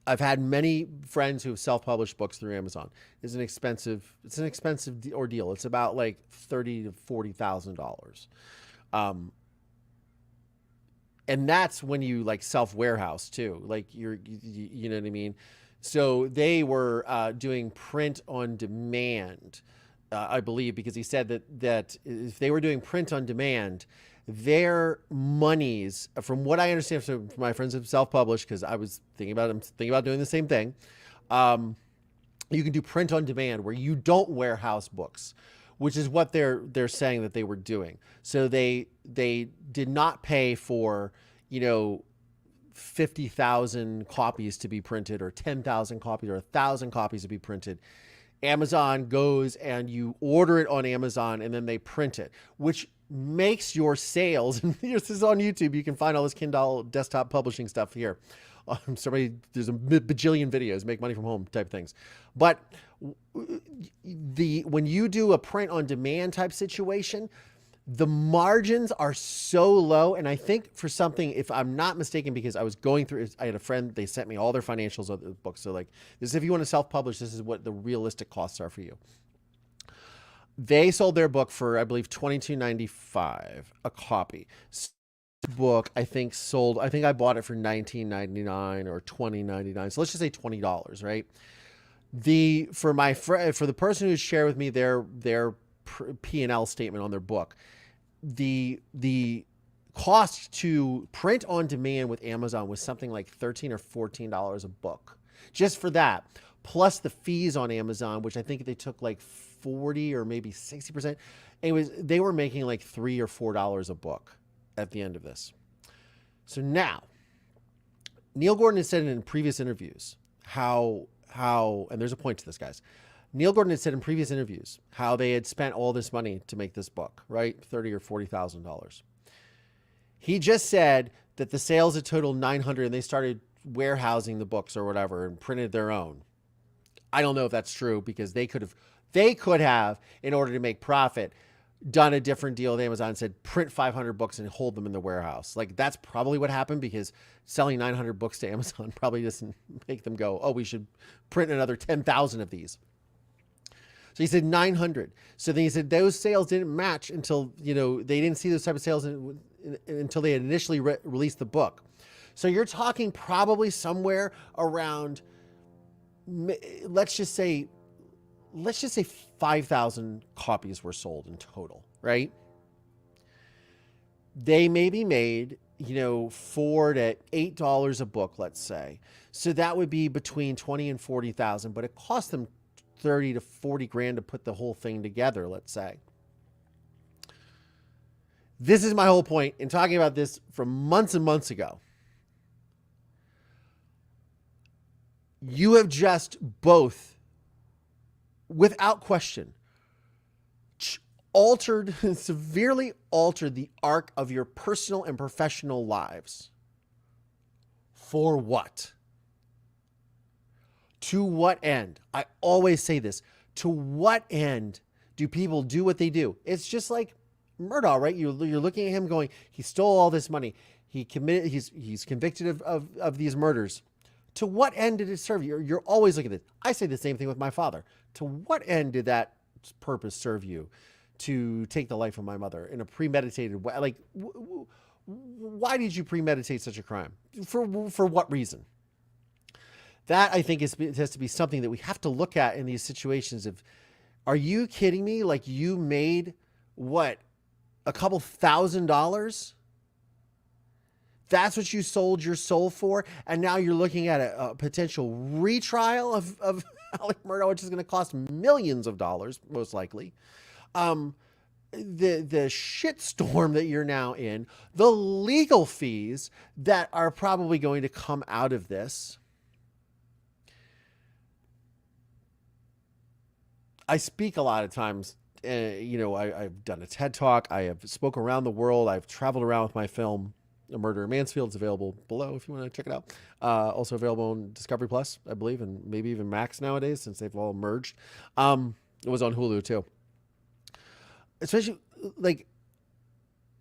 I've had many friends who have self-published books through Amazon. It's an expensive ordeal. It's about like $30,000 to $40,000. And that's when you like self-warehouse too. Like you know what I mean? So they were doing print on demand, I believe, because he said that if they were doing print on demand, their monies, from what I understand from my friends who self-published, because I was thinking about doing the same thing, you can do print on demand where you don't warehouse books, which is what they're saying that they were doing. So they did not pay for, 50,000 copies to be printed, or 10,000 copies, or 1,000 copies to be printed. Amazon goes and you order it on Amazon, and then they print it, which makes your sales. And this is on YouTube. You can find all this Kindle desktop publishing stuff here. There's a bajillion videos, make money from home type things. But when you do a print on demand type situation, the margins are so low. And I think for something, if I'm not mistaken, because I was going through, I had a friend, they sent me all their financials of the book. So like this, if you want to self-publish, this is what the realistic costs are for you. They sold their book for, I believe, $22.95 a copy. Book, I think I bought it for $19.99 or $20.99. So let's just say $20, right? For the person who shared with me their P&L statement on their book, the cost to print on demand with Amazon was something like $13 or $14 a book, just for that, plus the fees on Amazon, which I think they took like 40 or maybe 60%. They were making like $3 or $4 a book at the end of this. So now, Neil Gordon has said in previous interviews how, and there's a point to this, guys. Neil Gordon had said in previous interviews how they had spent all this money to make this book, right? $30,000 or $40,000. He just said that the sales had totaled 900 and they started warehousing the books or whatever and printed their own. I don't know if that's true, because they could have, in order to make profit, done a different deal with Amazon and said, print 500 books and hold them in the warehouse. Like that's probably what happened, because selling 900 books to Amazon probably doesn't make them go, oh, we should print another 10,000 of these. So he said 900. So then he said those sales didn't match until, they didn't see those type of sales until they had initially released the book. So you're talking probably somewhere around, let's just say 5,000 copies were sold in total, right? They maybe made, $4 to $8 a book, let's say. So that would be between 20 and 40,000, but it cost them 30 to 40 grand to put the whole thing together, let's say. This is my whole point in talking about this from months and months ago. You have just both, without question, severely altered the arc of your personal and professional lives. For what? To what end? I always say this. To what end do people do what they do? It's just like Murdaugh, right? You're looking at him going, he stole all this money. He's convicted of these murders. To what end did it serve you? You're always looking at this. I say the same thing with my father. To what end did that purpose serve you to take the life of my mother in a premeditated way? Like, why did you premeditate such a crime? For what reason? That, I think, it has to be something that we have to look at in these situations of, are you kidding me? Like, you made, what, a couple $1,000s? That's what you sold your soul for? And now you're looking at a potential retrial of Alex Murdaugh, which is going to cost millions of dollars, most likely. The shitstorm that you're now in, the legal fees that are probably going to come out of this. I speak a lot of times, I've done a TED Talk. I have spoke around the world. I've traveled around with my film, A Murder in Mansfield. It's available below if you want to check it out. Also available on Discovery Plus, I believe, and maybe even Max nowadays since they've all merged. It was on Hulu too. Especially like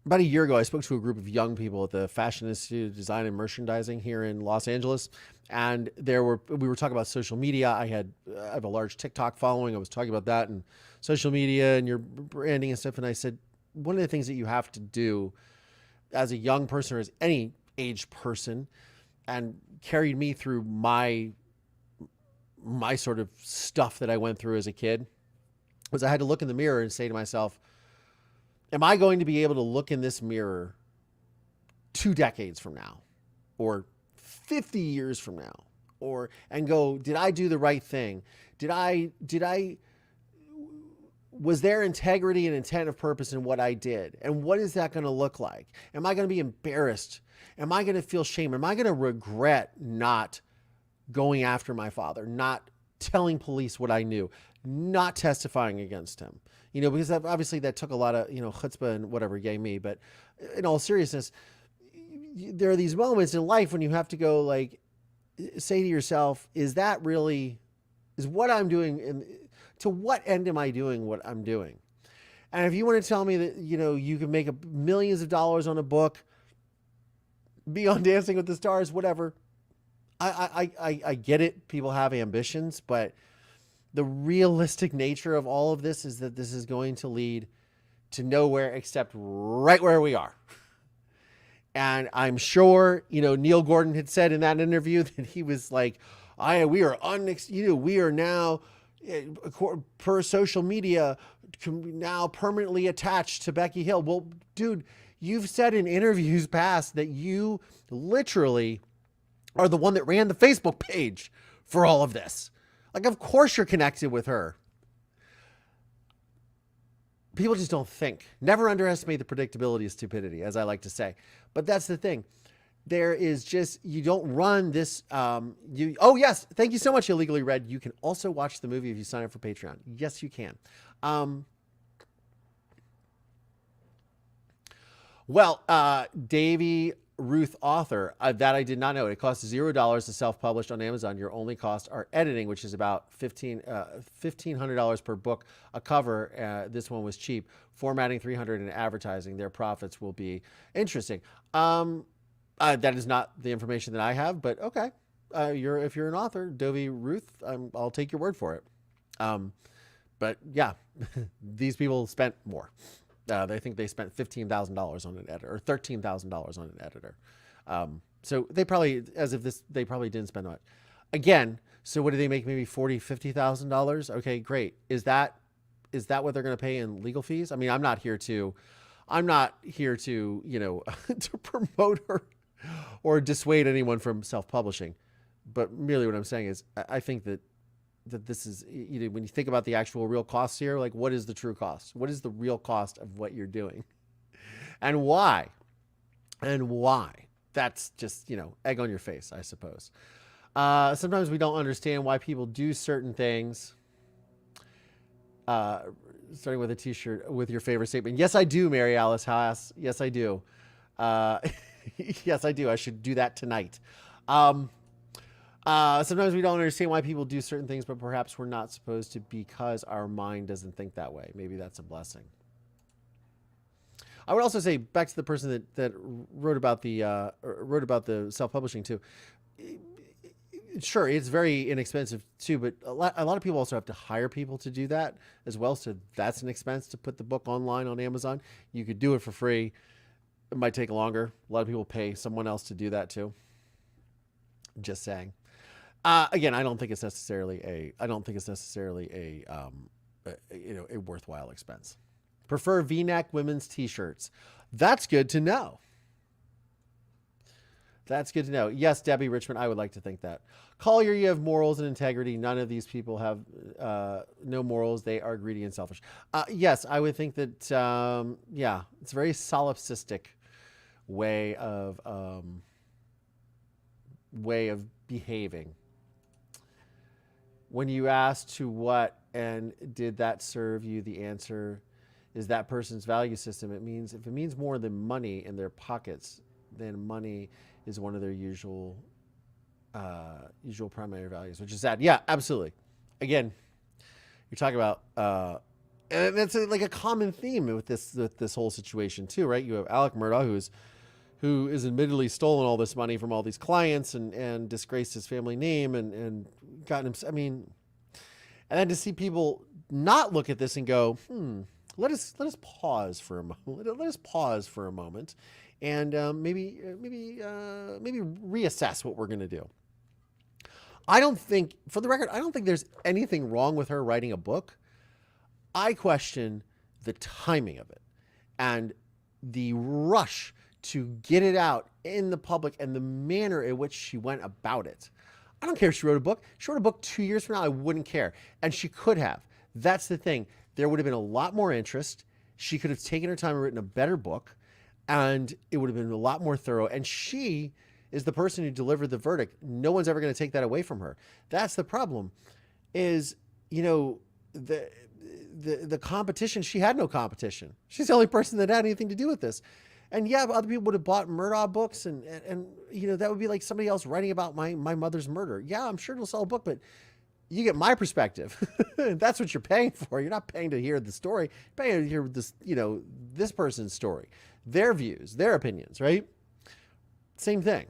about a year ago, I spoke to a group of young people at the Fashion Institute of Design and Merchandising here in Los Angeles. And we were talking about social media. I have a large TikTok following. I was talking about that and social media and your branding and stuff. And I said, one of the things that you have to do as a young person or as any age person, and carried me through my sort of stuff that I went through as a kid, was I had to look in the mirror and say to myself, am I going to be able to look in this mirror 2 decades from now or 50 years from now and go, did I do the right thing? was there integrity and intent of purpose in what I did? And what is that going to look like? Am I going to be embarrassed? Am I going to feel shame? Am I going to regret not going after my father, not telling police what I knew, not testifying against him? You know, because obviously that took a lot of, chutzpah and whatever, yay me. But in all seriousness, there are these moments in life when you have to go, like, say to yourself, is what I'm doing, to what end am I doing what I'm doing? And if you want to tell me that, you can make millions of dollars on a book, be on Dancing with the Stars, whatever, I get it. People have ambitions, but the realistic nature of all of this is that this is going to lead to nowhere except right where we are. And I'm sure, Neil Gordon had said in that interview that he was like, we are now, per social media, now permanently attached to Becky Hill. Well, dude, you've said in interviews past that you literally are the one that ran the Facebook page for all of this. Like, of course you're connected with her. People just don't think. Never underestimate the predictability of stupidity, as I like to say. But that's the thing. There is just, you don't run this. Oh, yes. Thank you so much, Illegally Read. You can also watch the movie if you sign up for Patreon. Yes, you can. Davy Ruth author, that I did not know. It costs $0 to self-publish on Amazon. Your only costs are editing, which is about $1,500 per book. A cover, this one was cheap. Formatting, $300, and advertising. Their profits will be interesting. That is not the information that I have, but okay. If you're an author, Davy Ruth, I'll take your word for it. But yeah, these people spent more. They think they spent $15,000 on an editor, or $13,000 on an editor. So they probably, they probably didn't spend much. Again, so what do they make? Maybe $40,000, $50,000? Okay, great. Is that what they're going to pay in legal fees? I mean, I'm not here to, to promote her or dissuade anyone from self-publishing. But merely what I'm saying is, I think that this is, when you think about the actual real costs here, like, what is the true cost? What is the real cost of what you're doing? And why? That's just, egg on your face, I suppose. Sometimes we don't understand why people do certain things. Starting with a t-shirt with your favorite statement. Yes, I do, Mary Alice Haas. Yes, I do. Yes, I do. I should do that tonight. Sometimes we don't understand why people do certain things, but perhaps we're not supposed to because our mind doesn't think that way. Maybe that's a blessing. I would also say, back to the person that wrote about the self-publishing too. Sure, it's very inexpensive too, but a lot of people also have to hire people to do that as well. So that's an expense to put the book online on Amazon. You could do it for free. It might take longer. A lot of people pay someone else to do that too. Just saying. Again, I don't think it's necessarily a worthwhile expense. Prefer V-neck women's t-shirts. That's good to know. That's good to know. Yes, Debbie Richmond, I would like to think that. Collier, you have morals and integrity. None of these people have no morals. They are greedy and selfish. Yes, I would think that, it's a very solipsistic way of behaving. When you ask to what and did that serve you, the answer is that person's value system. If it means more than money in their pockets, then money is one of their usual primary values, which is sad. Yeah, absolutely. Again, you're talking about, and that's like a common theme with this whole situation too, right? You have Alex Murdaugh, who is admittedly stolen all this money from all these clients and disgraced his family name and gotten him. I mean, and then to see people not look at this and go, let us pause for a moment. Let us pause for a moment, and maybe reassess what we're going to do. I don't think, for the record, I don't think there's anything wrong with her writing a book. I question the timing of it and the rush to get it out in the public and the manner in which she went about it. I don't care if she wrote a book. She wrote a book 2 years from now, I wouldn't care. And she could have. That's the thing. there would have been a lot more interest. She could have taken her time and written a better book, and it would have been a lot more thorough. And she is the person who delivered the verdict. No one's ever going to take that away from her. That's the problem is, the competition. She had no competition. She's the only person that had anything to do with this. And yeah, other people would have bought Murdaugh books and that would be like somebody else writing about my mother's murder. Yeah, I'm sure it'll sell a book, but you get my perspective. That's what you're paying for. You're not paying to hear the story. You're paying to hear this, this person's story, their views, their opinions, right? Same thing.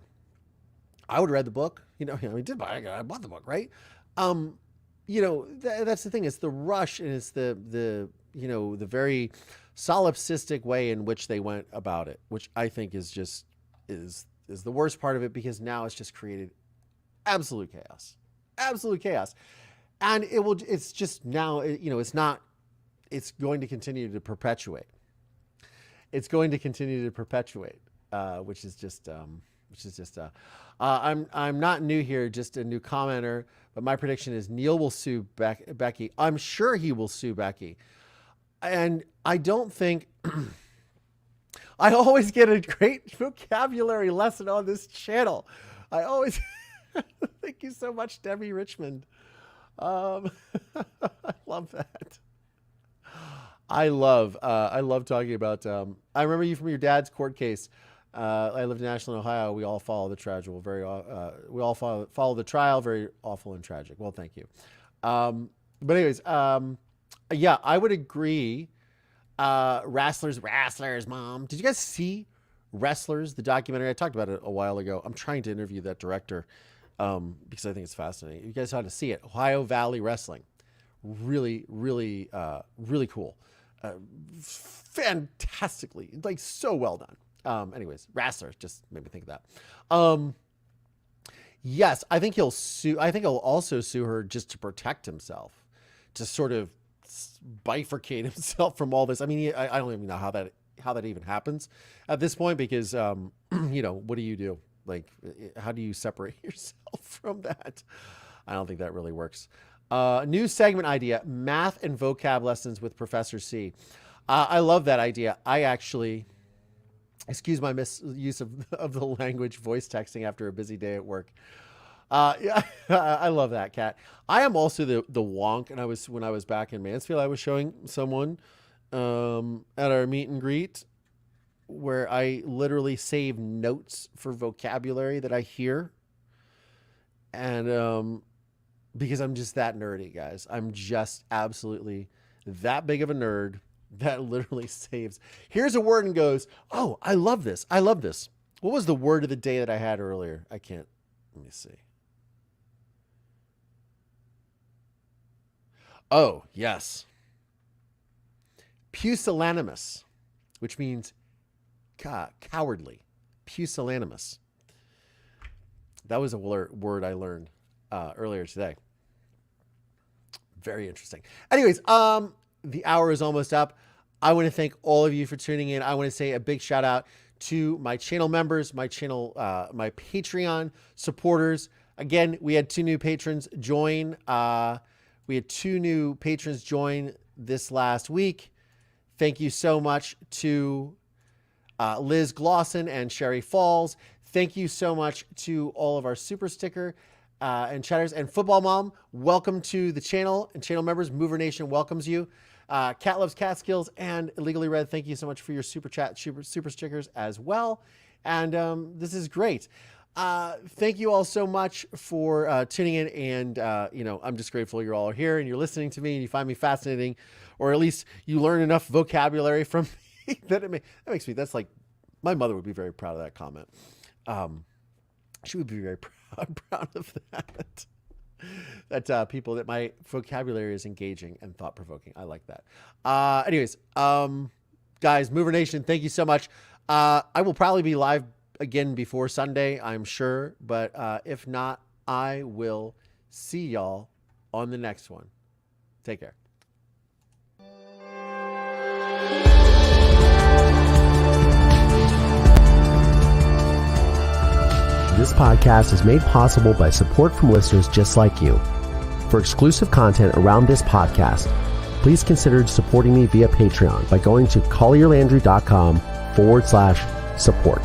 I would have read the book, I bought the book, right? That's the thing. It's the rush, and it's the very solipsistic way in which they went about it, which I think is just is the worst part of it, because now it's just created absolute chaos, and it's just now, it's going to continue to perpetuate. It's going to continue to perpetuate, which is just. I'm not new here, just a new commenter, but my prediction is Neil will sue Becky. I'm sure he will sue Becky. And I don't think, I always get a great vocabulary lesson on this channel. I always, thank you so much, Debbie Richmond. I love that. I love talking about, I remember you from your dad's court case. I lived in Ashland, Ohio. We all follow the tragedy. We all follow the trial. Very awful and tragic. Well, thank you. But anyways, yeah, I would agree. Wrestlers, Mom. Did you guys see Wrestlers, the documentary? I talked about it a while ago. I'm trying to interview that director because I think it's fascinating. You guys ought to see it. Ohio Valley Wrestling. Really, really, really cool. Fantastically, like so well done. Anyways, Wrestler just made me think of that. Yes, I think he'll sue. I think he'll also sue her just to protect himself, to sort of bifurcate himself from all this. I mean, I don't even know how that even happens at this point, because, what do you do? Like, how do you separate yourself from that? I don't think that really works. New segment idea, math and vocab lessons with Professor C. I love that idea. I actually... Excuse my misuse of the language, voice texting after a busy day at work. Yeah, I love that, Kat. I am also the wonk, and when I was back in Mansfield, I was showing someone at our meet and greet where I literally save notes for vocabulary that I hear, and because I'm just that nerdy, guys. I'm just absolutely that big of a nerd. That literally saves. Here's a word and goes, oh, I love this. I love this. What was the word of the day that I had earlier? I can't. Let me see. Oh, yes. Pusillanimous, which means cowardly. Pusillanimous. That was a word I learned earlier today. Very interesting. Anyways, the hour is almost up. I want to thank all of you for tuning in. I want to say a big shout out to my channel members, my Patreon supporters. Again, we had 2 new patrons join. We had 2 new patrons join this last week. Thank you so much to Liz Glosson and Sherry Falls. Thank you so much to all of our super sticker and chatters. And Football Mom, welcome to the channel. And channel members, Mover Nation welcomes you. Cat Loves Catskills and Illegally Red, thank you so much for your super stickers as well. And this is great. Thank you all so much for tuning in. And, I'm just grateful you all are here and you're listening to me and you find me fascinating, or at least you learn enough vocabulary from me that makes me, that's like, my mother would be very proud of that comment. She would be very proud of that. That people, that my vocabulary is engaging and thought-provoking. I like that. Anyways, guys, Mover Nation, thank you so much. I will probably be live again before Sunday, I'm sure. But if not, I will see y'all on the next one. Take care. This podcast is made possible by support from listeners just like you. For exclusive content around this podcast, please consider supporting me via Patreon by going to collierlandry.com/support.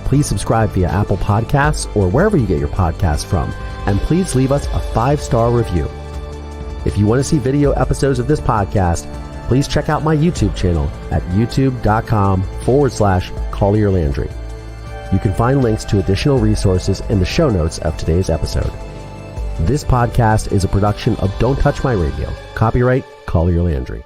Please subscribe via Apple Podcasts or wherever you get your podcasts from, and please leave us a 5-star review. If you want to see video episodes of this podcast, please check out my YouTube channel at youtube.com/collierlandry. You can find links to additional resources in the show notes of today's episode. This podcast is a production of Don't Touch My Radio. Copyright Collier Landry.